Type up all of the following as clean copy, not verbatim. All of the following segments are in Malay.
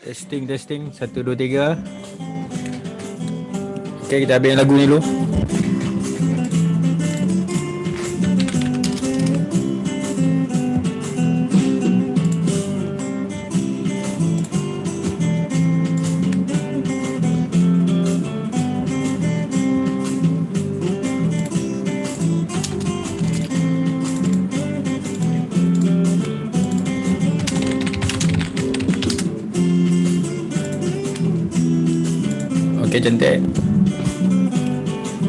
Testing, testing. 1, 2, 3. Okay, kita habiskan lagu ni dulu. Okay, cantik.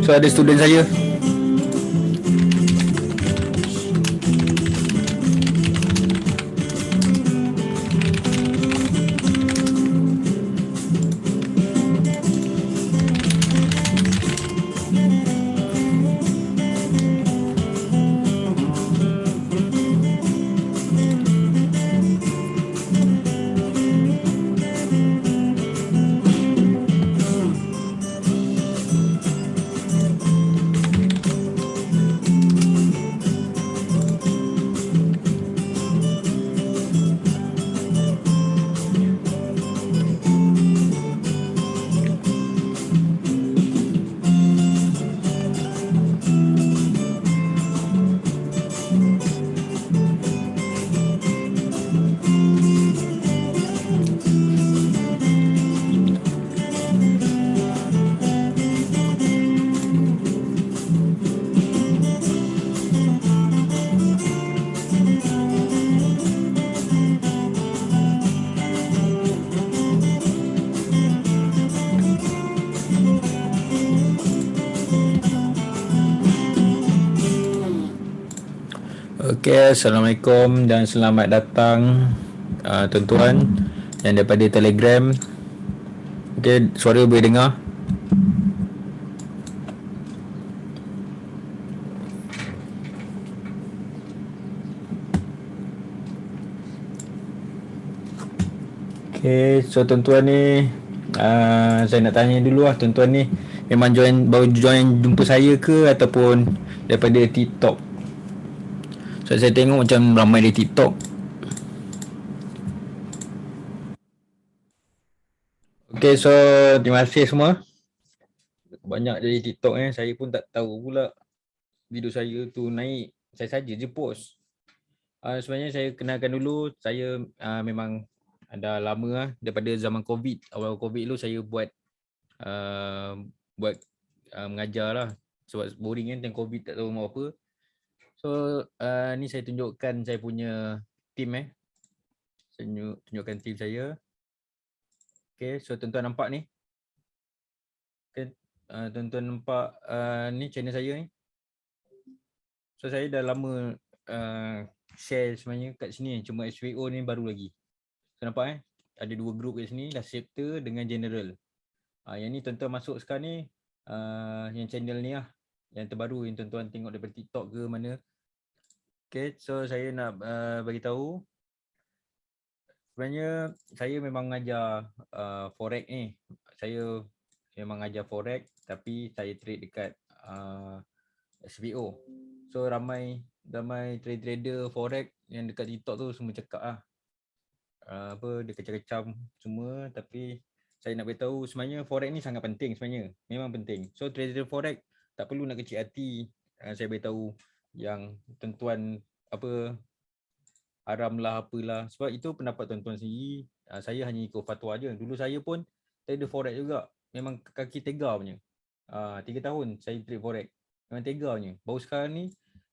So ada student saya. Okay, Assalamualaikum dan selamat datang tuan-tuan yang daripada Telegram. Okay, suara boleh dengar? Okay, so tuan-tuan ni saya nak tanya dulu lah, tuan-tuan ni memang baru join jumpa saya ke ataupun daripada TikTok? So saya tengok macam ramai di TikTok. Okay, so terima kasih semua. Banyak dari TikTok saya pun tak tahu pula video saya tu naik. Saya saja je post. Sebenarnya saya kenalkan dulu, saya memang dah lama lah, daripada zaman COVID. Awal COVID tu saya buat mengajar lah. Sebab boring kan tengok COVID, tak tahu mau apa. So ni saya tunjukkan saya punya team Saya tunjukkan team saya. Okay, so tuan-tuan nampak ni. Okay, tuan-tuan nampak ni channel saya ni. So saya dah lama share sebenarnya kat sini, cuma SVO ni baru lagi. So nampak ada dua group kat sini, dah chapter dengan general. Yang ni tuan-tuan masuk sekarang ni, yang channel ni lah, yang terbaru yang tuan-tuan tengok daripada TikTok ke mana. Okay, so saya nak bagi tahu. Sebenarnya saya memang mengajar forex ni. Saya memang mengajar forex tapi saya trade dekat SVO. So ramai trader forex yang dekat TikTok tu semua cakap lah dia kecam-kecam semua, tapi saya nak beritahu sebenarnya forex ni sangat penting sebenarnya. Memang penting. So trader forex tak perlu nak kecil hati. Saya beritahu yang tuan-tuan haram lah apalah, sebab itu pendapat tuan-tuan sendiri. Saya hanya ikut fatwa je. Dulu saya pun trader forex juga, memang kaki tega punya. 3 tahun saya trade forex, memang tega punya. Baru sekarang ni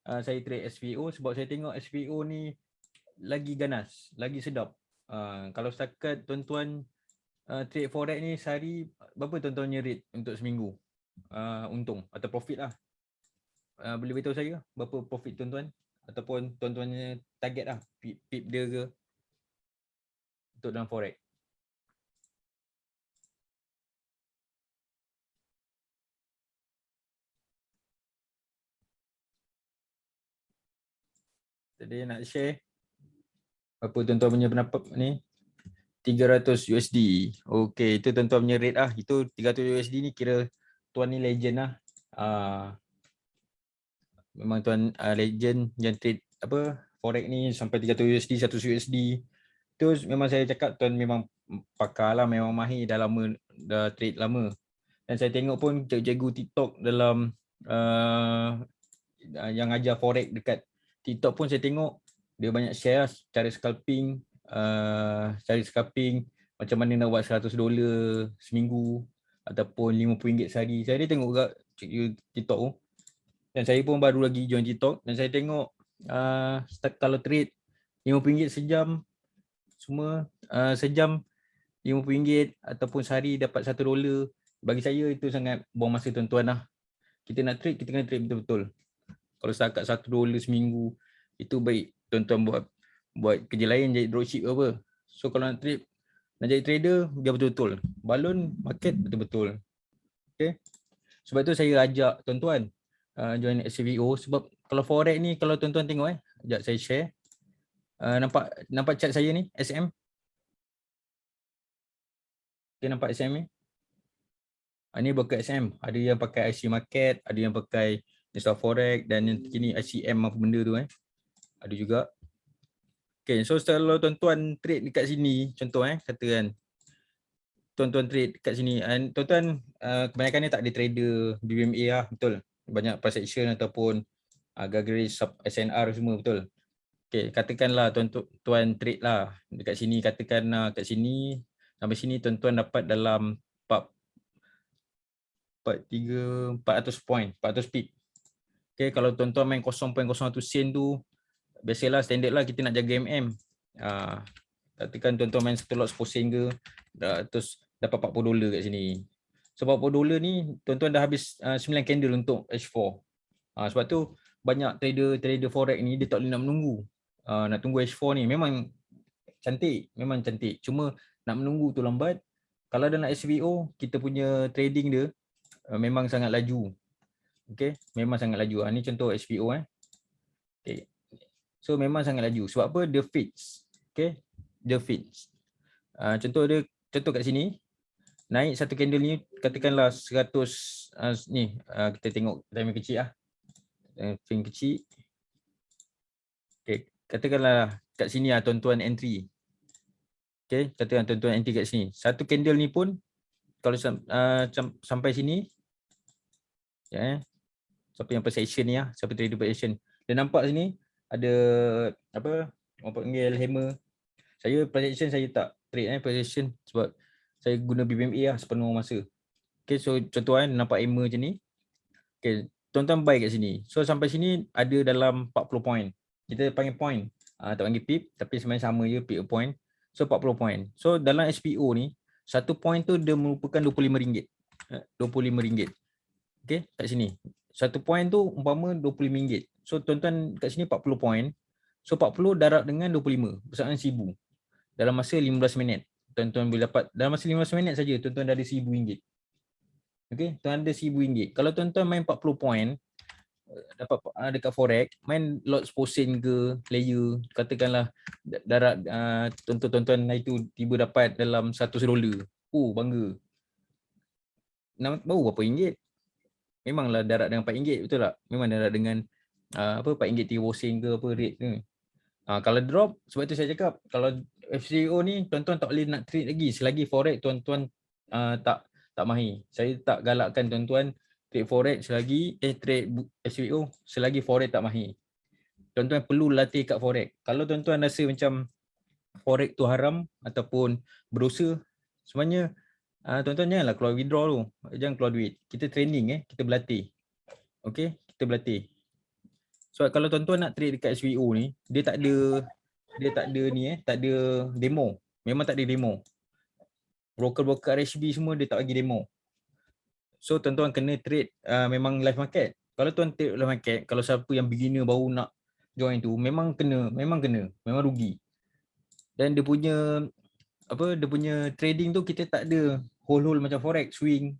saya trade SVO sebab saya tengok SVO ni lagi ganas, lagi sedap. Kalau setakat tuan-tuan trade forex ni sehari berapa tuan-tuan rate untuk seminggu untung atau profit lah? Boleh beritahu saya berapa profit tuan-tuan? Ataupun tuan-tuannya target lah, pip dia ke untuk dalam forex? Jadi nak share apa tuan-tuan punya pendapat ni? 300 USD. Okay, itu tuan-tuan punya rate lah. Itu 300 USD ni kira tuan ni legend lah. Memang tuan legend yang trade forex ni sampai 300 USD, 100 USD. Tu memang saya cakap tuan memang pakar lah, memang mahir, dah lama, dah trade lama. Dan saya tengok pun cikgu TikTok dalam yang ajar forex dekat TikTok pun saya tengok dia banyak share cara scalping, macam mana nak buat $100 seminggu ataupun RM50 sehari. Saya tengok juga cikgu TikTok tu. Dan saya pun baru lagi join TikTok dan saya tengok kalau trade RM50 sejam, semua sejam RM50 ataupun sehari dapat $1. bagi saya itu sangat buang masa tuan-tuan lah. Kita nak trade, kita kena trade betul-betul. Kalau setakat $1 seminggu, itu baik tuan-tuan buat kerja lain, jadi dropship apa. So kalau nak trade, nak jadi trader, biar betul-betul. Balon market betul-betul. Okay. Sebab tu saya ajak tuan-tuan join SVO. Sebab kalau forex ni, kalau tuan-tuan tengok sekejap saya share. Nampak chart saya ni, SM? Okay, nampak SM ni? Ini bukan SM. Ada yang pakai IC market, ada yang pakai Insta Forex dan yang kini ICM apa benda tu ada juga. Okay, so kalau tuan-tuan trade dekat sini, contoh katakan tuan-tuan trade dekat sini, tuan-tuan kebanyakan ni tak ada trader BBMA lah, betul. Banyak price action ataupun gagal sub SNR semua, betul. Okay, katakanlah tuan-tuan trade lah dekat sini, katakan kat sini sampai sini tuan-tuan dapat dalam 400 point, 400 pip. Okay, kalau tuan-tuan main 0.01 sen tu, biasalah standard lah kita nak jaga MM. Katakan tuan-tuan main 1 lot 10 sen ke, terus dapat $40 kat sini. So $40 ni tuan-tuan dah habis 9 candle untuk H4. Sebab tu banyak trader forex ni dia tak boleh nak menunggu. Nak tunggu H4 ni memang cantik, cuma nak menunggu tu lambat. Kalau dah nak SVO, kita punya trading dia memang sangat laju. Okay, memang sangat laju. Ni contoh SVO okay. So memang sangat laju. Sebab apa? Dia fix. Okay, dia fix. Contoh kat sini, naik satu candle ni, katakanlah 100 ni, kita tengok time kecil lah. Time kecil. Okay, katakanlah kat sini tuan-tuan entry. Okay, katakan tuan-tuan entry kat sini. Satu candle ni pun kalau sampai sini, siapa yang position ni siapa trader position. Dia nampak sini ada apa? Orang panggil hammer. Saya position saya tak trade position sebab saya guna BBMA sepenuh masa. Okay, so contoh nampak hammer macam ni. Okay, tuan-tuan buy kat sini. So sampai sini ada dalam 40 point. Kita panggil point. Tak panggil pip tapi sebenarnya sama je pip a point. So 40 point. So dalam SPO ni, satu point tu dia merupakan RM25. RM25. Okay, kat sini. Satu point tu umpama RM25. So tuan-tuan kat sini 40 point. So 40 darab dengan 25. Bersamaan 1000. Dalam masa 15 minit. Tuan-tuan boleh dapat. Dalam masa 15 minit saja tuan-tuan dah ada RM1000. Okay, tuan ada RM1000. Kalau tuan-tuan main 40 point, dapat dekat forex, main lot 10 sen ke player, katakanlah darab tuan-tuan itu tiba dapat dalam $100. Bangga. Baru berapa ringgit? Memanglah darab dengan RM4, betul tak? Memang darab dengan RM4 30 sen ke apa rate ni. Kalau drop, sebab tu saya cakap kalau FCO ni tuan-tuan tak boleh nak trade lagi selagi forex tuan-tuan tak mahir. Saya tak galakkan tuan-tuan trade forex selagi trade FCO selagi forex tak mahir. Tuan-tuan perlu latih kat forex. Kalau tuan-tuan rasa macam forex tu haram ataupun berdosa, sebenarnya tuan-tuan janganlah keluar withdraw tu. Jangan keluar duit. Kita training kita berlatih. Okey, kita berlatih. So kalau tuan-tuan nak trade dekat SVO ni, dia tak ada tak ada demo. Memang tak ada demo. Broker-broker RHB semua dia tak bagi demo. So tuan-tuan kena trade memang live market. Kalau tuan trade live market, kalau siapa yang beginner baru nak join tu, memang rugi. Dan dia punya trading tu kita tak ada hold macam forex, swing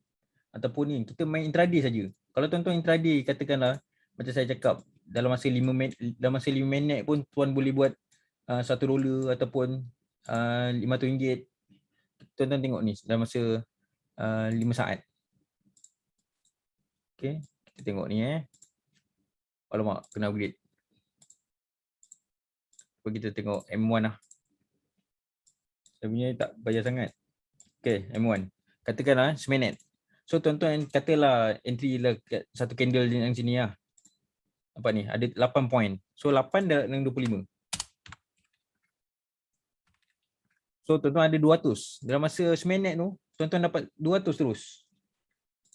ataupun ni. Kita main intraday saja. Kalau tuan-tuan intraday, katakanlah macam saya cakap, dalam masa 5 minit pun tuan boleh buat $1 ataupun RM500. Tuan-tuan tengok ni dalam masa 5 saat. Okay, kita tengok ni alamak, kena upgrade. Kita tengok M1 lah. Saya punya tak bayar sangat. Okay, M1. Katakanlah seminit. So tuan-tuan katalah entry lah kat satu candle yang sini lah. Apa ni? Ada 8 point. So 8 darab dengan 25. So tuan-tuan ada 200. Dalam masa seminit tu, tuan-tuan dapat 200 terus.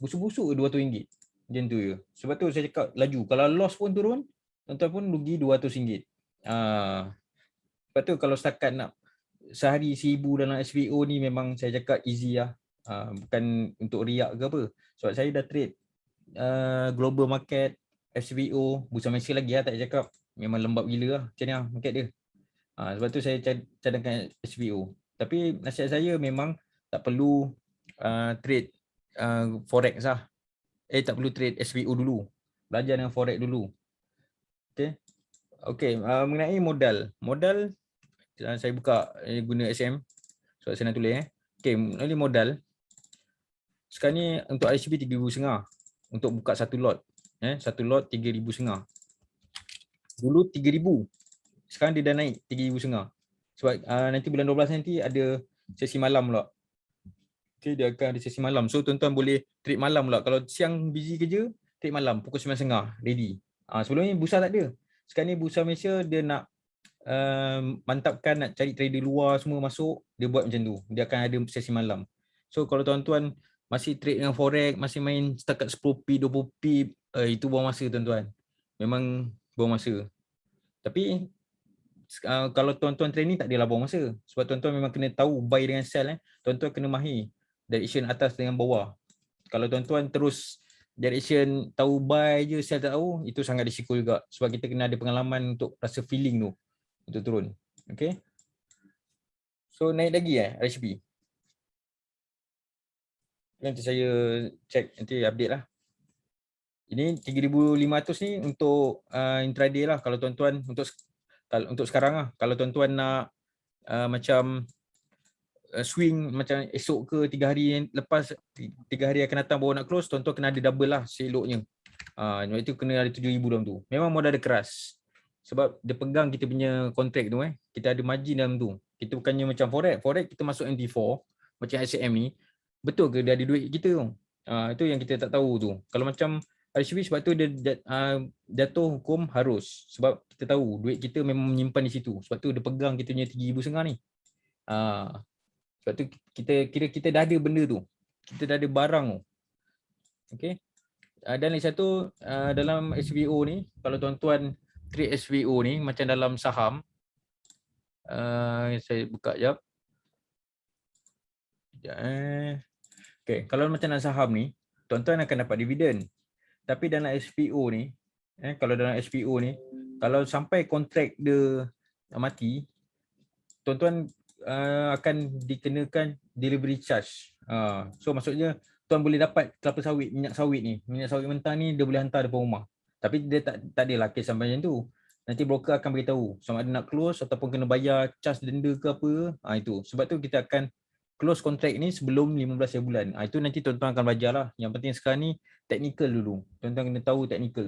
Busuk-busuk RM200. Macam tu je. Sebab tu saya cakap laju. Kalau loss pun turun, tuan-tuan pun rugi RM200. Sebab tu kalau setakat nak sehari 1000 dalam SVO ni memang saya cakap easy lah. Bukan untuk riak ke apa. Sebab saya dah trade global market, FCBO, Bursa Malaysia lagi lah, tak payah cakap. Memang lembab gila lah macam ni lah market dia. Sebab tu saya cadangkan FCBO. Tapi nasihat saya memang tak perlu trade forex lah. Tak perlu trade SBO dulu. Belajar dengan forex dulu. Okey, mengenai modal. Modal saya buka guna SM. So saya nak tulis Okey, mengenai modal. Sekarang ni untuk ICB 3,500 untuk buka satu lot. Satu lot 3,500. Dulu 3,000. Sekarang dia dah naik 3,500. Sebab nanti bulan 12 nanti ada sesi malam pula. Okay, dia akan ada sesi malam. So tuan-tuan boleh trade malam pula. Kalau siang busy kerja, trade malam pukul 9.30 ready. Sebelum ni bursa tak ada. Sekarang ni Bursa Malaysia dia nak mantapkan, nak cari trader luar semua masuk, dia buat macam tu. Dia akan ada sesi malam. So kalau tuan-tuan masih trade dengan forex, masih main setakat 10p, 20p, itu buang masa tuan-tuan. Memang buang masa. Tapi kalau tuan-tuan training tak adalah buang masa. Sebab tuan-tuan memang kena tahu buy dengan sell. Tuan-tuan kena mahir direction atas dengan bawah. Kalau tuan-tuan terus direction tahu buy je, sell tak tahu, itu sangat risiko juga. Sebab kita kena ada pengalaman untuk rasa feeling tu untuk turun. Okay. So naik lagi RHB. Nanti saya check, nanti update lah. Ini 3,500 ni untuk intraday lah. Kalau tuan-tuan untuk sekarang lah. Kalau tuan-tuan nak macam swing macam esok ke 3 hari yang lepas, 3 hari akan datang baru nak close, tuan-tuan kena ada double lah seloknya. Itu kena ada 7,000 dalam tu. Memang modal dia keras. Sebab dia pegang kita punya kontrak tu. Kita ada margin dalam tu. Kita bukannya macam forex. Forex kita masuk MT4 macam SCM ni. Betul ke dia ada duit kita tu? Itu yang kita tak tahu tu. Kalau macam RHB, sebab tu dia jatuh hukum harus. Sebab kita tahu duit kita memang menyimpan di situ. Sebab tu dia pegang kita punya 3,500 ni. Sebab tu kita dah ada benda tu. Kita dah ada barang tu. Okay. Dan lagi satu, dalam SBO ni, kalau tuan-tuan trade SBO ni macam dalam saham, saya buka jap. Okay, kalau macam dalam saham ni, tuan-tuan akan dapat dividen. Tapi dalam SPO ni, kalau dalam SPO ni, kalau sampai kontrak dia mati, tuan-tuan akan dikenakan delivery charge. So maksudnya tuan boleh dapat kelapa sawit, minyak sawit ni, minyak sawit mentah ni dia boleh hantar depan rumah. Tapi dia tak adalah kes sampai macam tu. Nanti broker akan beritahu sama ada nak close ataupun kena bayar charge denda ke apa. Itu. Sebab tu kita akan close kontrak ni sebelum 15 bulan. Itu nanti tuan-tuan akan belajar lah. Yang penting sekarang ni technical dulu. Tuan-tuan kena tahu technical.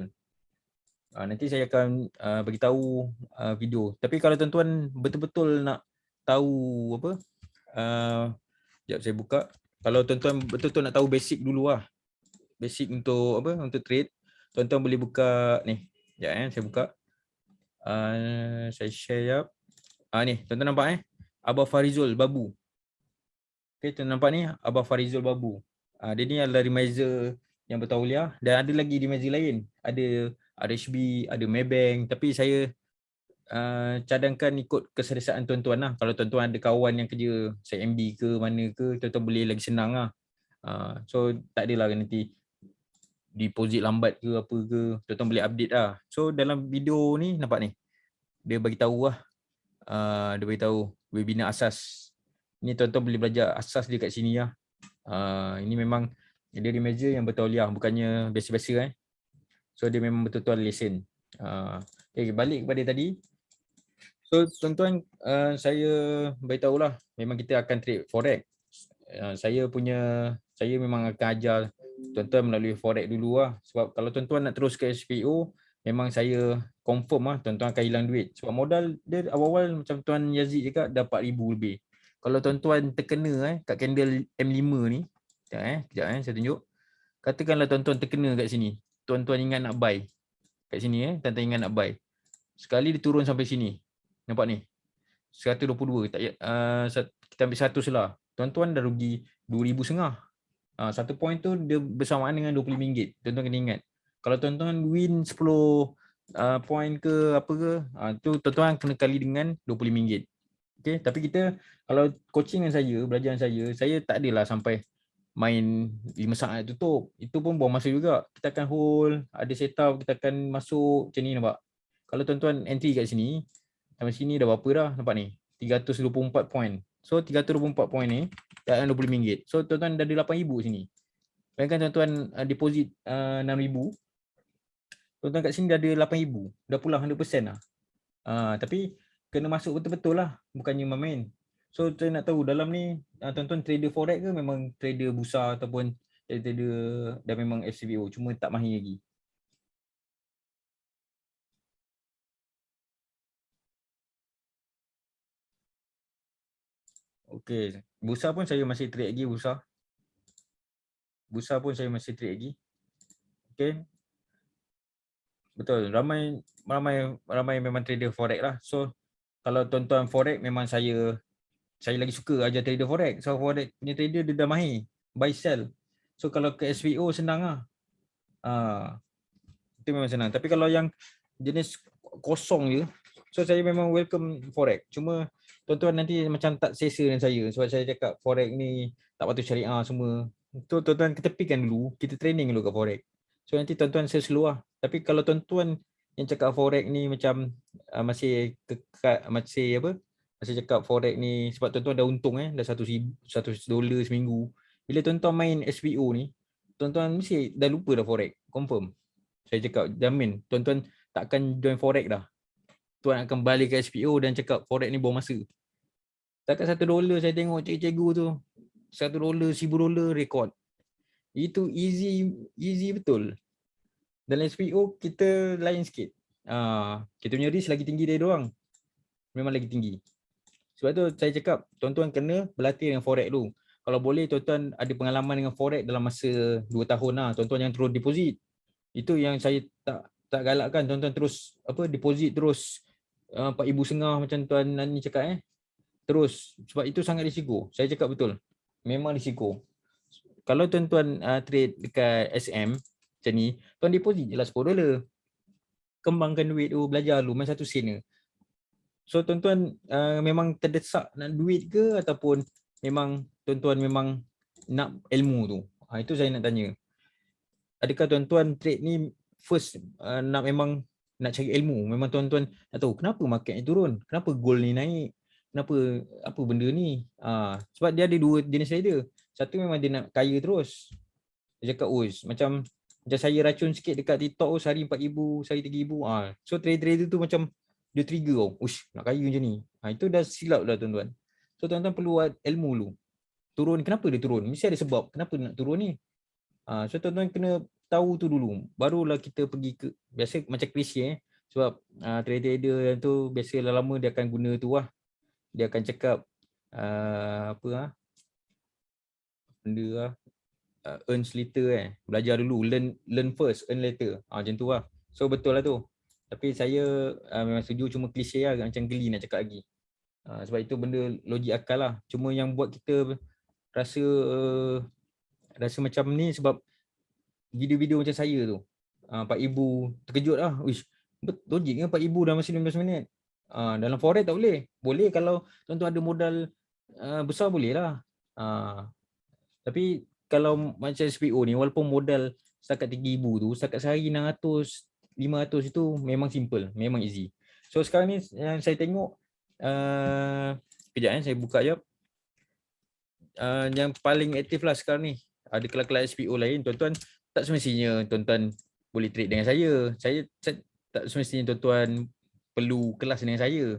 Nanti saya akan beritahu video. Tapi kalau tuan-tuan betul-betul nak tahu apa, sekejap saya buka. Kalau tuan-tuan betul-betul nak tahu basic dulu lah, basic untuk apa, untuk trade, tuan-tuan boleh buka ni. Sekejap saya buka. Saya share jap. Ni, tuan-tuan nampak Abah Farizul Babu. Okay, tuan nampak ni Abah Farizul Babu. Dia ni adalah remiser yang bertauliah dan ada lagi remiser lain. Ada RHB, ada Maybank, tapi saya cadangkan ikut keselesaan tuan-tuan lah. Kalau tuan-tuan ada kawan yang kerja CMB ke mana ke, tuan-tuan boleh lagi senang lah. So tak adalah nanti deposit lambat ke apa ke, tuan-tuan boleh update lah. So dalam video ni nampak ni, dia bagi tahu lah, dia bagi tahu webinar asas. Ni tuan-tuan boleh belajar asas dia kat sini lah. Ini memang dia remiser yang bertauliah, bukannya biasa-biasa So dia memang betul-betul lesen. Okay, balik kepada tadi. So tuan-tuan, saya beritahulah, memang kita akan trade forex. Saya memang akan ajar tuan-tuan melalui forex dulu lah. Sebab kalau tuan-tuan nak terus ke SPO, memang saya confirm lah tuan-tuan akan hilang duit. Sebab modal dia awal-awal macam Tuan Yazid cakap dapat 4,000 lebih. Kalau tuan-tuan terkena kat candle M5 ni, sekejap saya tunjuk. Katakanlah tuan-tuan terkena kat sini. Tuan-tuan ingat nak buy. Kat sini tuan-tuan ingat nak buy. Sekali dia turun sampai sini. Nampak ni? 122. Kita ambil 100 lah. Tuan-tuan dah rugi 2,500. Satu point tu dia bersamaan dengan RM25. Tuan-tuan kena ingat. Kalau tuan-tuan win 10 point ke apa ke, tu tuan-tuan kena kali dengan RM25. Okay, tapi kita kalau coaching dengan saya, belajar dengan saya tak adalah sampai main 5 saat tutup. Itu pun buang masa juga. Kita akan hold, ada setup, kita akan masuk macam ni nampak. Kalau tuan-tuan entry kat sini, sampai sini dah berapa dah nampak ni? 324 point. So 324 point ni dalam RM20. So tuan-tuan dah ada RM8,000 sini. Bayangkan tuan-tuan deposit RM6,000. Tuan-tuan kat sini dah ada RM8,000. Dah pulang 100% lah. Tapi kena masuk betul-betul lah. Bukannya main. So saya nak tahu dalam ni tuan-tuan trader forex ke memang trader bursa ataupun trader dah memang FCBO cuma tak mahir lagi. Okey, bursa pun saya masih trade lagi bursa. Bursa pun saya masih trade lagi. Okey. Betul, ramai memang trader forex lah. So kalau tuan-tuan forex memang saya lagi suka ajar trader forex. So forex punya trader dia dah mahir buy sell. So kalau ke SVO senang lah. Itu memang senang. Tapi kalau yang jenis kosong je, so saya memang welcome forex. Cuma tuan-tuan nanti macam tak selesa dengan saya sebab saya cakap forex ni tak patut syariah semua. Tu tuan-tuan ketepikan dulu, kita training dulu kat forex. So nanti tuan-tuan slow lah. Tapi kalau tuan-tuan yang cakap forex ni macam masih kekal, masih apa? Masih cakap forex ni sebab tuan-tuan dah untung dah $1 seminggu. Bila tuan-tuan main SVO ni, tuan-tuan mesti dah lupa dah forex, confirm. Saya cakap jamin tuan-tuan takkan join forex dah. Tuan akan balik ke SPO dan cakap forex ni buang masa. Takat $1 saya tengok cikgu tu $1, $1,000 rekod. Itu easy betul. Dalam SPO kita lain sikit. Kita punya risk lagi tinggi dari diorang. Memang lagi tinggi. Sebab tu saya cakap tuan-tuan kena berlatih dengan forex dulu. Kalau boleh tuan-tuan ada pengalaman dengan forex dalam masa 2 tahun lah. Tuan-tuan yang terus deposit. Itu yang saya tak galakkan tuan-tuan terus deposit terus 4,500 macam tuan Nani cakap terus sebab itu sangat risiko. Saya cakap betul. Memang risiko. Kalau tuan-tuan trade dekat SM macam ni, tuan deposit je lah $10. Kembangkan duit tu, belajar dulu main 1 sen je. So tuan-tuan memang terdesak nak duit ke ataupun memang tuan-tuan memang nak ilmu tu. Itu saya nak tanya. Adakah tuan-tuan trade ni first nak memang nak cari ilmu, memang tuan-tuan nak tahu kenapa market ni turun, kenapa gold ni naik, kenapa apa benda ni. Sebab dia ada 2 jenis trader. Satu memang dia nak kaya terus. Dia cakap macam saya racun sikit dekat TikTok sehari 4,000, sehari 3,000. So trader tu macam dia trigger nak kaya macam ni. Itu dah silap dah tuan-tuan. So tuan-tuan perlu ilmu dulu. Turun, kenapa dia turun? Mesti ada sebab kenapa nak turun ni. So tuan-tuan kena tahu tu dulu. Barulah kita pergi ke, biasa macam klise sebab trader yang tu biasa lama dia akan guna tu lah. Dia akan cakap benda lah, earn later belajar dulu, learn first, earn later. Macam tu lah. So betul lah tu. Tapi saya memang setuju, cuma klise lah, macam geli nak cakap lagi. Sebab itu benda logik akal lah. Cuma yang buat kita rasa macam ni sebab video-video macam saya tu 4,000 terkejut lah. Logik ke 4,000 dalam masa 15 minit. Dalam forex tak boleh. Boleh kalau tuan-tuan ada modal besar boleh lah. Tapi kalau macam SPO ni walaupun modal setakat 3,000 tu, setakat sehari 600, 500 itu memang simple, memang easy. So sekarang ni yang saya tengok kejap saya buka jap. Yang paling aktif lah sekarang ni ada kelas-kelas SPO lain. Tuan-tuan tak semestinya tuan-tuan boleh trade dengan saya. Saya tak semestinya tuan-tuan perlu kelas dengan saya.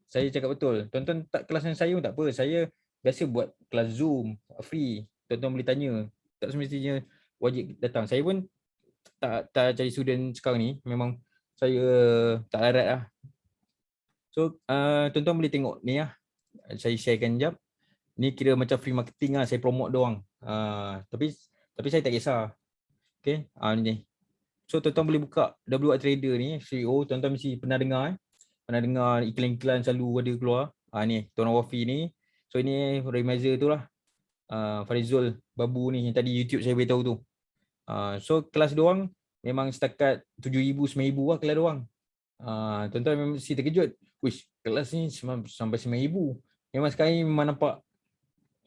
Saya cakap betul. Tuan-tuan tak kelas dengan saya pun tak apa. Saya biasa buat kelas Zoom free. Tuan-tuan boleh tanya. Tak semestinya wajib datang. Saya pun tak cari student sekarang ni. Memang saya tak larat lah. So tuan-tuan boleh tengok ni lah. Saya sharekan jap. Ni kira macam free marketing lah. Saya promote doang. Tapi saya tak kisah. Okay, ni. So tuan-tuan boleh buka WA Trader ni, CEO, tuan-tuan mesti pernah dengar Pernah dengar iklan-iklan selalu ada keluar. Ni, Tuan Wafi ni. So ini Remizer tu lah. Farizul Babu ni yang tadi YouTube saya beritahu tu. So kelas doang memang setakat 7,000, 9,000 lah kelas doang. Tuan-tuan memang mesti terkejut. Wish, kelas ni sampai 9,000. Memang sekarang ni memang nampak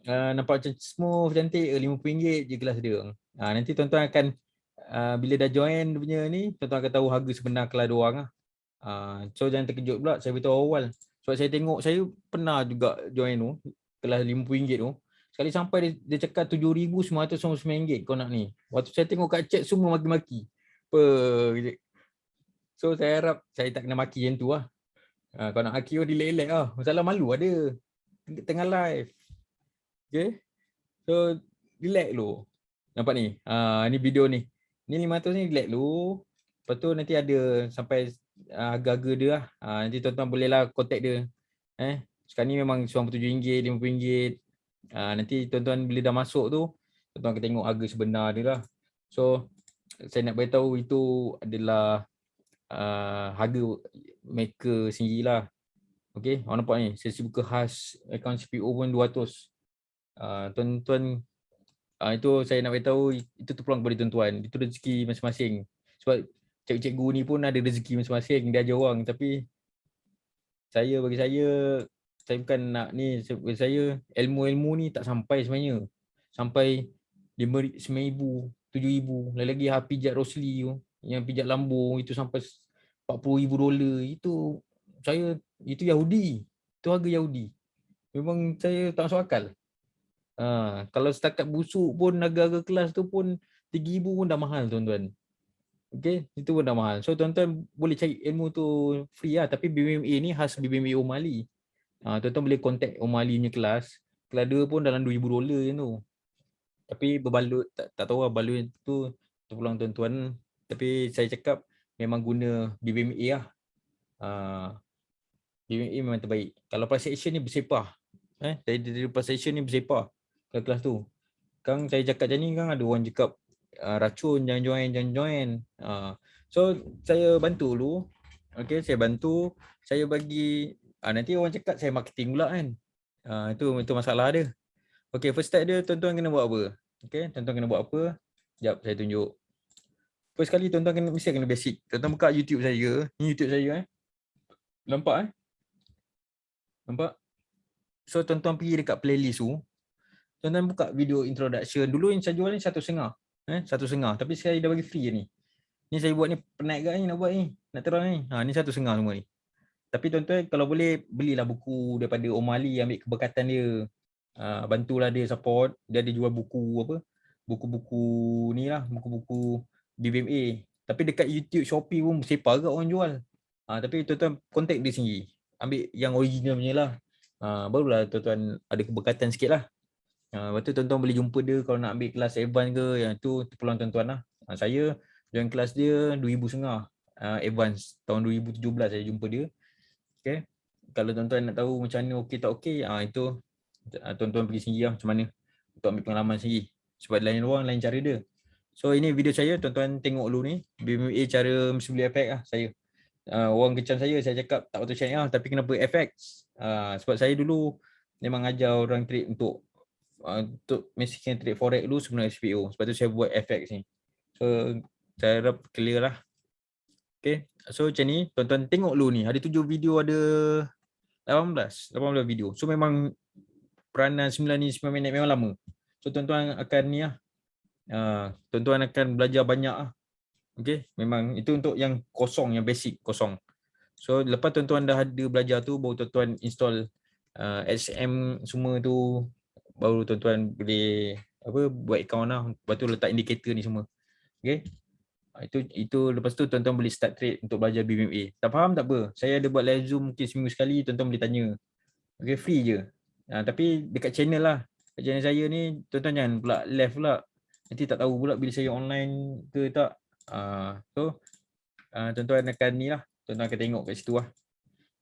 nampak macam smooth, cantik, RM50 je kelas dia. Nanti tuan-tuan akan bila dah join dia punya ni, tuan-tuan akan tahu harga sebenar kelas dia orang lah. So jangan terkejut pula saya beritahu awal. Sebab saya tengok, saya pernah juga join tu, kelas RM50 tu. Sekali sampai dia cakap RM7,999 kau nak ni. Waktu saya tengok kat chat semua maki-maki. So saya harap saya tak kena maki yang tu lah. Kau nak maki tu relax-relax lah. Masalah malu ada. Tengah live. Okay. So relax dulu. Nampak ni? Ni video ni. Ni 500 ni relax dulu. Lepas tu nanti ada sampai harga-harga dia lah. Nanti tuan-tuan boleh lah contact dia. Sekarang ni memang RM97, RM50. Nanti tuan-tuan bila dah masuk tu, tuan-tuan akan tengok harga sebenar dia lah. So saya nak beritahu itu adalah harga maker sendirilah. Okay, awak nampak ni, sesi buka khas akaun CPU pun 200. Tuan-tuan, itu saya nak beritahu, itu terpulang kepada tuan-tuan. Itu rezeki masing-masing. Sebab cikgu-cikgu ni pun ada rezeki masing-masing, dia ajar orang. Tapi bagi saya bukan nak ni, bagi saya ilmu-ilmu ni tak sampai sebenarnya. Sampai RM5,000, RM7,000. Lagi-lagi pijat Rosli tu, yang pijat lambung itu sampai $40,000. Itu saya, itu Yahudi. Itu harga Yahudi. Memang saya tak masuk akal. Kalau setakat busuk pun harga-harga kelas tu pun RM3,000 pun dah mahal tuan-tuan. Okay, itu pun dah mahal. So tuan-tuan boleh cari ilmu tu free lah. Tapi BBMA ni khas BBMA Omali. Tuan-tuan boleh contact Omali punya kelas. Kelas dia pun dalam $2,000 je tu. Tapi berbalut, tak tahu lah balut tu terpulang tuan-tuan. Tapi saya cakap memang guna BBMA lah. BBMA memang terbaik. Kalau plus action ni bersepah. Dari plus action ni bersepah kelas tu. Kang saya cakap macam ni, kan ada orang cakap racun, jangan join. So saya bantu dulu. Okay, saya bantu. Saya bagi, nanti orang cakap saya marketing pula kan. Itu masalah dia. Okay, first step dia tuan-tuan kena buat apa? Okay, tuan-tuan kena buat apa? Sekejap saya tunjuk. First kali tuan-tuan mesti kena basic. Tuan-tuan buka YouTube saya. Ni YouTube saya. Nampak? Nampak? So tuan-tuan pergi dekat playlist tu. Tuan-tuan buka video introduction. Dulu yang saya jual ni 1.5. 1.5. Tapi saya dah bagi free ni. Ni saya buat ni penat ke ni nak buat ni. Nak terang ni. Ni 1.5 semua ni. Tapi tuan-tuan kalau boleh belilah buku daripada Omali, ambil keberkatan dia. Bantulah dia support. Dia ada jual buku apa? Buku-buku ni lah. Buku-buku BBMA. Tapi dekat YouTube, Shopee pun sepah ke orang jual. Tapi tuan-tuan contact dia sendiri. Ambil yang original punya lah. Barulah tuan-tuan ada keberkatan sikit lah. Lepas tu tuan-tuan boleh jumpa dia kalau nak ambil kelas advance ke, yang tu terpulang tuan-tuan lah. Saya join kelas dia RM2,500 advance tahun 2017 saya jumpa dia. Okay. Kalau tuan-tuan nak tahu macam mana okey tak okey, itu tuan-tuan pergi sendiri lah macam mana untuk ambil pengalaman sendiri. Sebab lain orang lain cara dia. So ini video saya, tuan-tuan tengok dulu ni. BMA cara mesti beli efek lah saya. Orang kecam saya cakap tak auto check lah, tapi kenapa FX? Sebab saya dulu memang ajar orang trade untuk mesti kena trade forex dulu sebelum SPO. Sebab tu saya buat FX ni. So saya harap clear lah. Okay. So macam ni, tuan-tuan tengok dulu ni. Ada 7 video, ada 18 video. So memang peranan 9 minit memang lama. So tuan-tuan akan ni lah. Tuan-tuan akan belajar banyak lah. Okay. Memang itu untuk yang kosong, yang basic kosong. So lepas tuan-tuan dah ada belajar tu, baru tuan-tuan install SM semua tu, baru tuan-tuan boleh buat account lah. Lepas tu letak indikator ni semua. Okay. Itu lepas tu tuan-tuan boleh start trade untuk belajar BMA. Tak faham tak apa? Saya ada buat live Zoom mungkin seminggu sekali, tuan-tuan boleh tanya. Okay, free je. Tapi dekat channel lah. Dekat channel saya ni, tuan-tuan jangan pula left pula. Nanti tak tahu pula bila saya online ke tak. So tuan-tuan akan ni lah. Tuan-tuan akan tengok kat situ lah.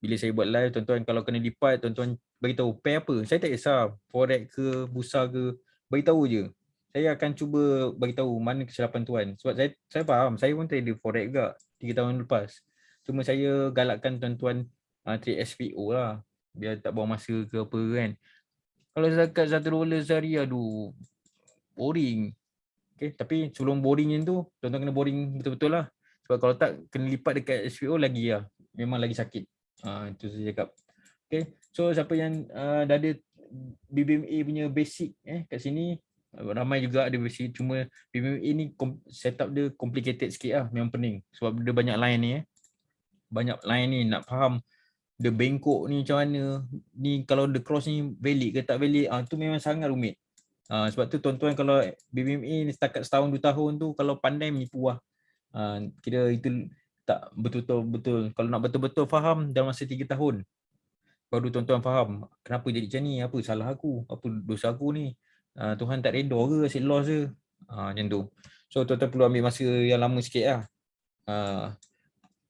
Bila saya buat live, tuan-tuan kalau kena lipat, tuan-tuan beritahu pair apa. Saya tak kisah forex ke, bursa ke, beritahu je. Saya akan cuba beritahu mana kesilapan tuan. Sebab saya faham, saya pun trader forex juga 3 tahun lepas. Cuma saya galakkan tuan-tuan trade SPO lah. Biar tak buang masa ke apa kan. Kalau zakat $1 sehari, aduh, boring. Okay, tapi sebelum boring tu, tuan-tuan kena boring betul-betul lah. Sebab kalau tak, kena lipat dekat SPO lagi lah. Memang lagi sakit. Itu saya cakap. Okay, so siapa yang dah ada BBMA punya basic kat sini ramai juga ada basic, cuma BBMA ni setup dia complicated sikit lah, memang pening sebab dia banyak line ni banyak line ni, nak faham dia bengkok ni macam mana, ni kalau the cross ni valid ke tak valid, tu memang sangat rumit. Sebab tu tuan-tuan kalau BBMA ni setakat setahun 2 tahun tu kalau pandai menipu lah. Kira itu tak betul-betul, kalau nak betul-betul faham dalam masa 3 tahun baru tuan-tuan faham kenapa jadi macam ni, apa salah aku, apa dosa aku ni, Tuhan tak redha ke, asyik loss je, macam tu. So tuan-tuan perlu ambil masa yang lama sikit lah.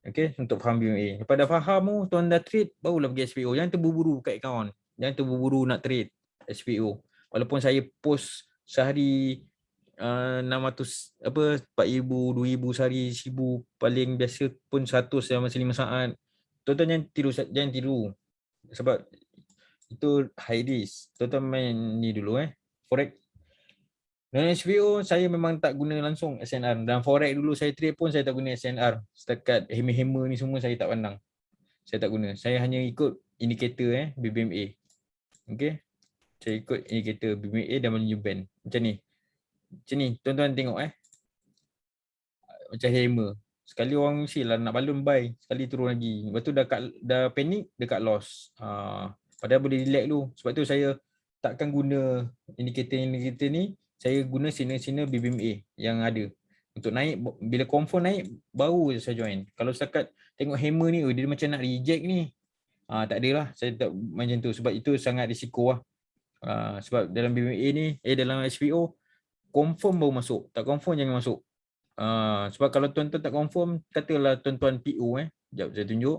Okay, untuk faham BMA. Lepas dah faham tu, tuan dah trade, barulah pergi SPO. Jangan terburu-buru kat account. Jangan terburu-buru nak trade SPO. Walaupun saya post sehari 600 apa 4,000, 2,000 sehari, 1,000 paling biasa pun 100 dalam masa 5 saat. Tuan-tuan jangan tiru. Sebab itu high risk. Tuan-tuan main ni dulu Forex. Dalam SPO saya memang tak guna langsung SNR. Dan Forex dulu saya trade pun saya tak guna SNR. Setakat hammer-hammer ni semua saya tak pandang. Saya tak guna. Saya hanya ikut indikator BBMA. Okay. Saya ikut indikator BBMA dan Bollinger Band. Macam ni. Macam ni. Tuan-tuan tengok macam hammer. Sekali orang silah nak balun buy. Sekali turun lagi. Lepas tu dah panik dekat loss. Padahal boleh relax dulu. Sebab tu saya takkan guna indikator ni. Saya guna signal BBMA yang ada. Untuk naik, bila confirm naik, baru saya join. Kalau setakat tengok hammer ni, dia macam nak reject ni. Tak adalah, saya tak macam tu. Sebab itu sangat risiko lah. Sebab dalam BBMA ni, dalam SPO, confirm baru masuk. Tak confirm jangan masuk. Sebab kalau tuan-tuan tak confirm, katalah tuan-tuan PO. Sekejap saya tunjuk.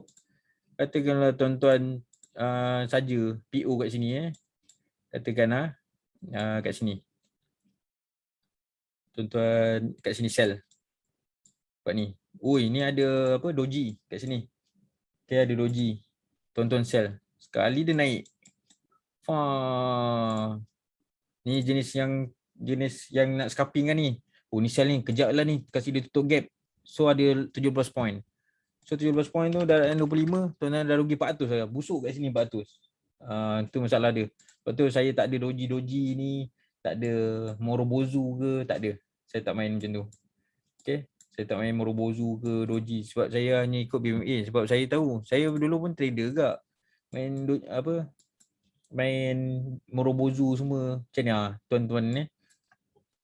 Katakanlah tuan-tuan saja PO kat sini. Katakanlah kat sini. Tuan-tuan kat sini sell. Buat ni. Oi, ni ada apa doji kat sini. Okay, ada doji. Tuan-tuan sell. Sekali dia naik. Ni jenis yang nak scalping kan ni. Ni sell ni. Kejap lah ni. Kasih dia tutup gap. So ada 17 point. So 17 point tu dah 25. Tuan-tuan dah rugi 400 lah. Busuk kat sini 400. Tu masalah dia. Lepas tu saya tak ada doji-doji ni. Tak ada Morobozu ke. Tak ada. Saya tak main macam tu. Okay. Saya tak main Morobozu ke doji. Sebab saya hanya ikut BMA. Sebab saya tahu. Saya dulu pun trader juga. Main Morobozu semua. Macam ni tuan-tuan ni.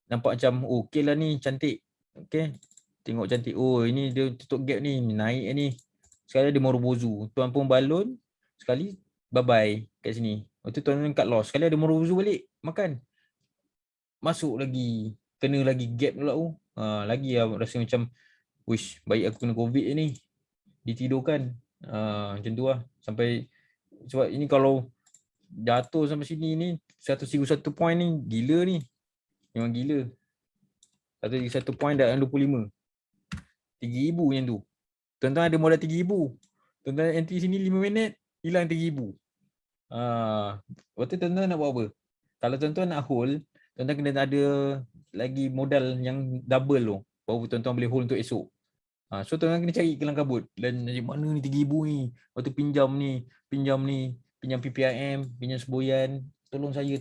Nampak macam okey lah ni. Cantik. Okay. Tengok cantik. Ini dia tutup gap ni. Naik ni. Sekali ada Morobozu. Tuan pun balon. Sekali bye-bye kat sini. Lepas tu tuan cut loss. Sekali ada Morobozu balik. Makan. Masuk lagi. Kena lagi gap pula tu. Lagi lah rasa macam wish, baik aku kena COVID ni. Ditidurkan. Macam tu lah. Sampai sebab ini kalau jatuh sampai sini ni 101 point ni gila ni. Memang gila. 101 point dah 25. 3,000 macam tu. Tuan-tuan ada modal 3,000. Tuan-tuan entry sini 5 minit hilang 3,000. Waktu tuan-tuan nak buat apa? Kalau tuan-tuan nak hold, tuan-tuan kena ada lagi modal yang double tu. Baru tuan-tuan boleh hold untuk esok. So tuan-tuan kena cari kelang kabut. Dan mana ni 3,000 ni? Lepas tu pinjam pinjam PPIM, pinjam semboyan. Tolong saya.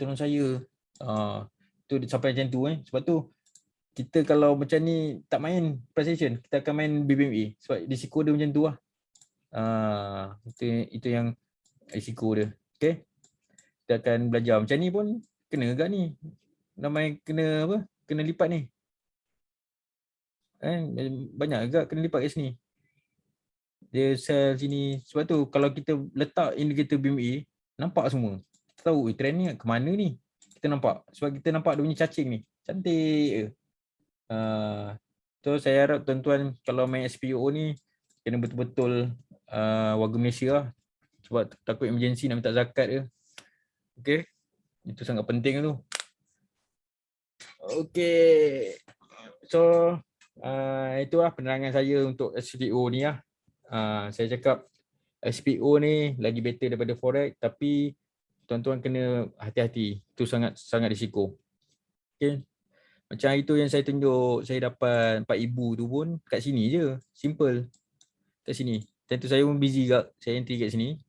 Tu sampai macam tu. Sebab tu kita kalau macam ni tak main price action, kita akan main BBMA. Sebab risiko dia macam tu lah. Itu yang risiko dia. Okay. Kita akan belajar. Macam ni pun kena agak ni. Namanya kena apa? Kena lipat ni. Banyak agak kena lipat kat sini. Dia sell sini. Sebab tu kalau kita letak indikator BMA, nampak semua. Kita tahu trend ni ke mana ni. Kita nampak. Sebab kita nampak dia punya cacing ni. Cantik. So saya harap tuan-tuan kalau main SPO ni kena betul-betul warga Malaysia lah. Sebab takut emergency nak minta zakat ke. Okay. Itu sangat penting tu. Okay. So itulah penerangan saya untuk SPO ni lah. Saya cakap SPO ni lagi better daripada Forex, tapi tuan-tuan kena hati-hati. Itu sangat risiko. Okay. Macam itu yang saya tunjuk, saya dapat 4,000 tu pun kat sini je. Simple. Kat sini. Tentu saya pun busy juga. Saya entry kat sini.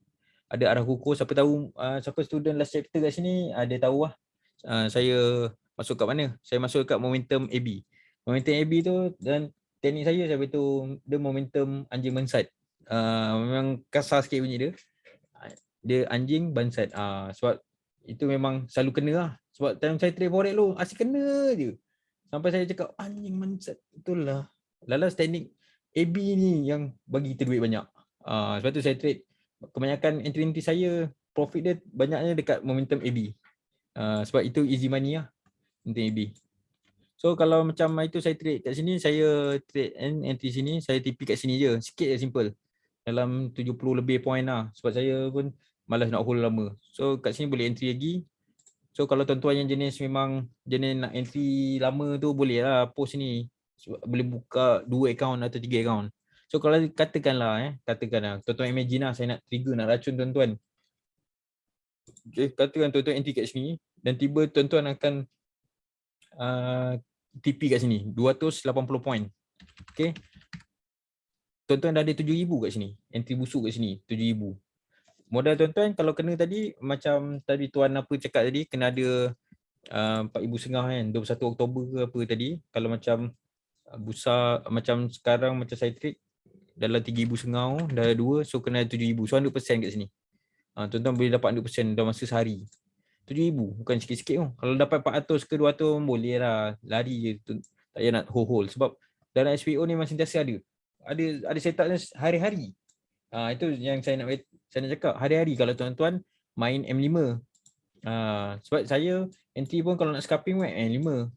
ada arah kukuh. Siapa tahu siapa student last chapter kat sini dia tahu lah saya masuk kat mana. Saya masuk kat momentum AB. Momentum AB tu dan teknik saya beritahu dia momentum anjing bansat. Memang kasar sikit bunyi dia. Dia anjing bansat. Sebab itu memang selalu kena lah. Sebab time saya trade forex tu asyik kena je. Sampai saya cakap anjing bansat. Betul lah. Lalas teknik AB ni yang bagi kita duit banyak. Sebab tu saya trade. Kebanyakan entry saya profit dia banyaknya dekat momentum AB. Sebab itu easy money lah untuk AB. So kalau macam itu saya trade kat sini, saya trade entry sini, saya TP kat sini je. Sikit je simple. Dalam 70 lebih point lah. Sebab saya pun malas nak hold lama. So kat sini boleh entry lagi. So kalau tuan-tuan yang jenis memang jenis nak entry lama tu boleh lah post ni. Boleh buka 2 account atau 3 account. So kalau katakanlah tuan-tuan imagine lah saya nak trigger, nak racun tuan-tuan. Okay, katakan tuan-tuan entry kat sini dan tiba tuan-tuan akan TP kat sini 280 point. Okay. Tuan-tuan dah ada 7,000 kat sini. Entry busuk kat sini 7,000. Modal tuan-tuan kalau kena tadi macam tadi tuan apa cakap tadi kena ada 4,500 kan 21 Oktober ke apa tadi. Kalau macam busa macam sekarang macam saya trade dalam 3,500 dah ada 2 so kena 7,000. So 100% kat sini. Tuan-tuan boleh dapat 100% dalam masa sehari. 7,000 bukan sikit-sikit tu. Kalau dapat 400 ke 200 boleh lah lari je. Tak payah nak hold sebab dalam SPO ni masih sentiasa ada setup hari-hari. Itu yang saya nak cakap hari-hari kalau tuan-tuan main M5. Sebab saya entry pun kalau nak scalping pun M5.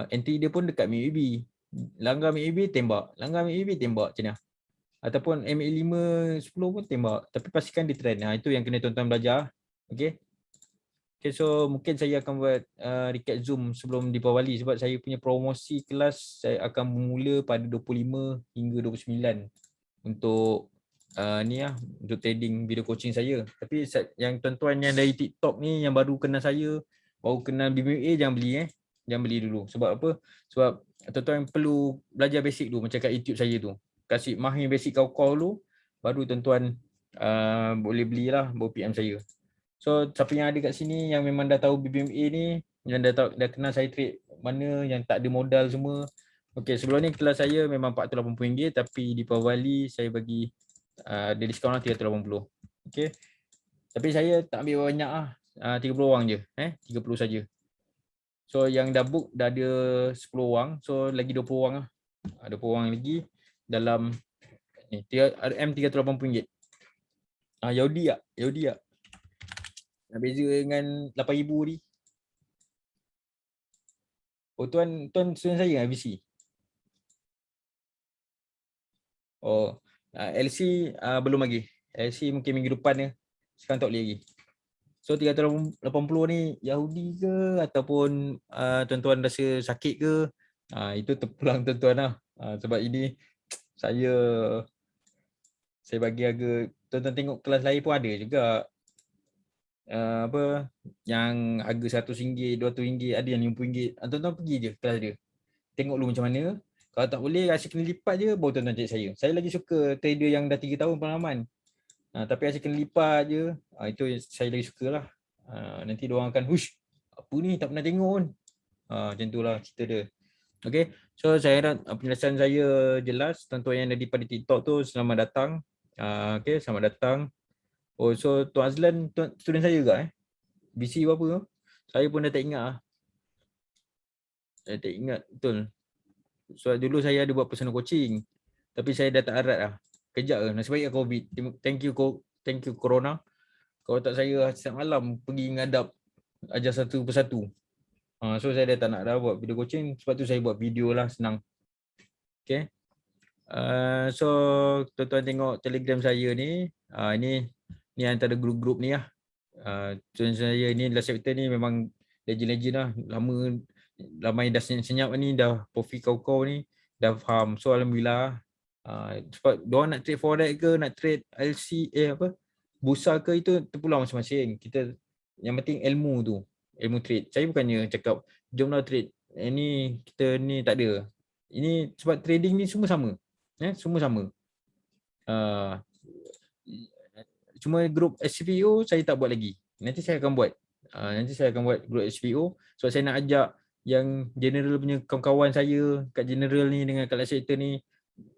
Entry dia pun dekat MAB. Langgar MAB tembak. Langgar MAB tembak macam ni. Ataupun MA5 10 pun tembak. Tapi pastikan dia trend. Itu yang kena tuan-tuan belajar. Okay. Okay, so mungkin saya akan buat recap Zoom sebelum Deepawali sebab saya punya promosi kelas saya akan bermula pada 25 hingga 29 untuk ni lah, untuk trading video coaching saya. Tapi yang tuan-tuan yang dari TikTok ni yang baru kenal saya, baru kenal BMA jangan beli Jangan beli dulu. Sebab apa? Sebab tuan-tuan perlu belajar basic dulu macam kat YouTube saya tu. Kasih mahir basic kau-kau dulu baru tuan-tuan boleh belilah baru PM saya. So siapa yang ada kat sini yang memang dah tahu BBMA ni, yang dah kenal saya trade mana, yang tak ada modal semua. Okey, sebelum ni kelas saya memang RM480 tapi di Pawali saya bagi ada diskaun lah RM380. Okey. Tapi saya tak ambil banyak lah. 30 orang je, 30 saja. So yang dah book dah ada 10 orang, so lagi 20 orang lah. 20 orang lagi dalam ni RM380. Yaudi tak? Nak beza dengan 8,000 ni. Oh tuan student saya VC. Oh LC belum lagi. LC mungkin minggu depan ni. Sekarang tak boleh lagi. So 380 ni Yahudi ke ataupun tuan-tuan rasa sakit ke, itu terpulang tuan-tuan lah. Sebab ini saya bagi harga, tuan-tuan tengok kelas lain pun ada juga. Apa yang harga RM100, RM200, ada yang RM50. Tuan-tuan pergi je kelas dia. Tengok dulu macam mana. Kalau tak boleh asyik kena lipat je baru tuan-tuan cari saya. Saya lagi suka trader yang dah 3 tahun pengalaman. Tapi asyik kena lipat je, itu saya lagi suka lah. Nanti diorang akan hush, apa ni tak pernah tengok pun. Macam itulah cerita dia. Okay, so saya harap penjelasan saya jelas. Tuan-tuan yang ada pada TikTok tu selamat datang. Okay, selamat datang. Oh, so Tuan Azlan student saya juga BC berapa tu? Saya pun dah tak ingat lah. Saya tak ingat betul. So dulu saya ada buat personal coaching. Tapi saya dah tak arat lah. Kejap ke, nasib baik COVID. Thank you Corona. Kalau tak saya setiap malam pergi ngadap ajar satu persatu. So saya dah tak nak dah buat video coaching. Sebab tu saya buat video lah, senang. Okay. So tuan-tuan tengok Telegram saya ni. Ni antara grup-grup ni lah. Tuan saya ni last chapter ni memang legend-legend lah. Lama ramai dah senyap-senyap ni, dah profit kau-kau ni dah faham. So alhamdulillah. Sebab diorang nak trade forex ke, nak trade LC bursa ke, itu terpulang masing-masing. Kita yang penting ilmu tu, ilmu trade. Saya bukannya cakap jomlah trade. Ini kita ni tak ada. Ini sebab trading ni semua sama. Semua sama. Cuma grup SPO saya tak buat lagi. Nanti saya akan buat. Nanti saya akan buat grup SPO. So saya nak ajak yang general punya kawan-kawan saya kat general ni dengan kat live sector ni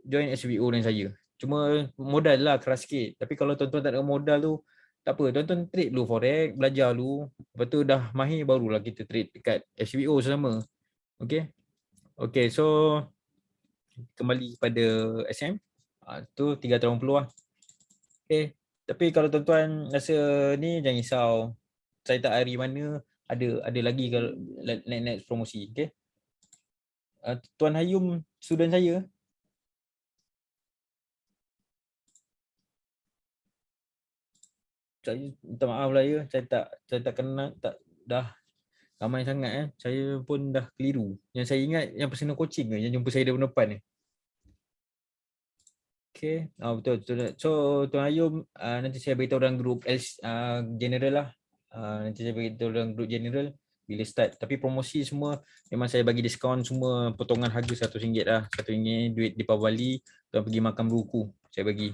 join SPO dengan saya. Cuma modal lah keras sikit. Tapi kalau tuan-tuan tak ada modal tu, tak apa. Tuan-tuan trade dulu forex, belajar dulu. Lepas tu dah mahir barulah kita trade dekat SPO sama. Okay. Okay, so kembali kepada SM. Tu 3 tahun peluang. Okay. Tapi kalau tuan-tuan rasa ni jangan risau. Saya tak hari mana ada lagi kalau next promosi. Okay. Tuan Hayum student saya. Saya minta maaf lah ya. Saya tak kenal, tak dah ramai sangat Saya pun dah keliru. Yang saya ingat yang personal coaching ke yang jumpa saya depan ni. Okay. Betul. So Tuan Ayum, nanti saya beritahu dalam grup general lah. Nanti saya beritahu dalam grup general bila start. Tapi promosi semua memang saya bagi diskaun semua, potongan harga RM100 lah. RM100 duit Deepavali. Tuan pergi makan buku saya bagi.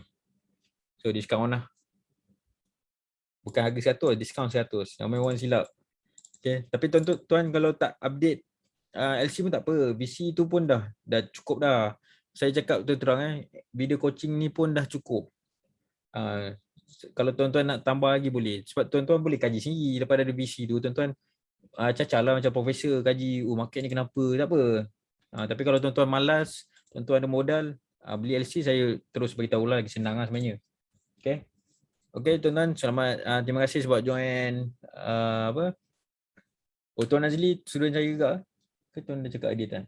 So diskaun lah. Bukan harga 100, diskaun 100. Ramai orang silap. Okay. Tapi tuan kalau tak update LC pun tak apa. VC tu pun dah cukup dah. Saya cakap terang video coaching ni pun dah cukup. Kalau tuan-tuan nak tambah lagi boleh. Sebab tuan-tuan boleh kaji sendiri daripada ada VC tu. Tuan-tuan cacar lah macam profesor kaji, market ni kenapa, tak apa. Tapi kalau tuan-tuan malas, tuan-tuan ada modal, beli LC saya terus beritahu lah, lagi senang lah sebenarnya. Okay. Okay tuan-tuan, selamat. Terima kasih sebab join Tuan Nazli, student saya juga. Ke tuan dah cakap edit kan?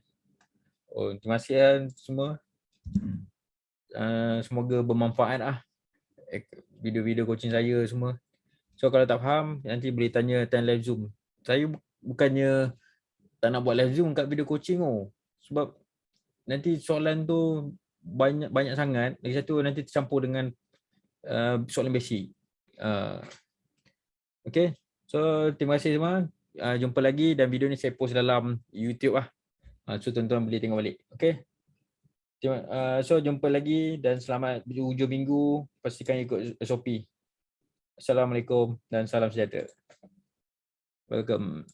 Terima kasih semua. Semoga bermanfaat lah video-video coaching saya semua. So kalau tak faham, nanti boleh tanya time live Zoom. Saya bukannya tak nak buat live Zoom kat video coaching sebab nanti soalan tu banyak sangat. Lagi satu nanti tercampur dengan soalan basic. Okay. So terima kasih semua. Jumpa lagi dan video ni saya post dalam YouTube lah. So tuan-tuan boleh tengok balik. Okay. So jumpa lagi dan selamat hujung minggu. Pastikan ikut SOP. Assalamualaikum dan salam sejahtera. Welcome.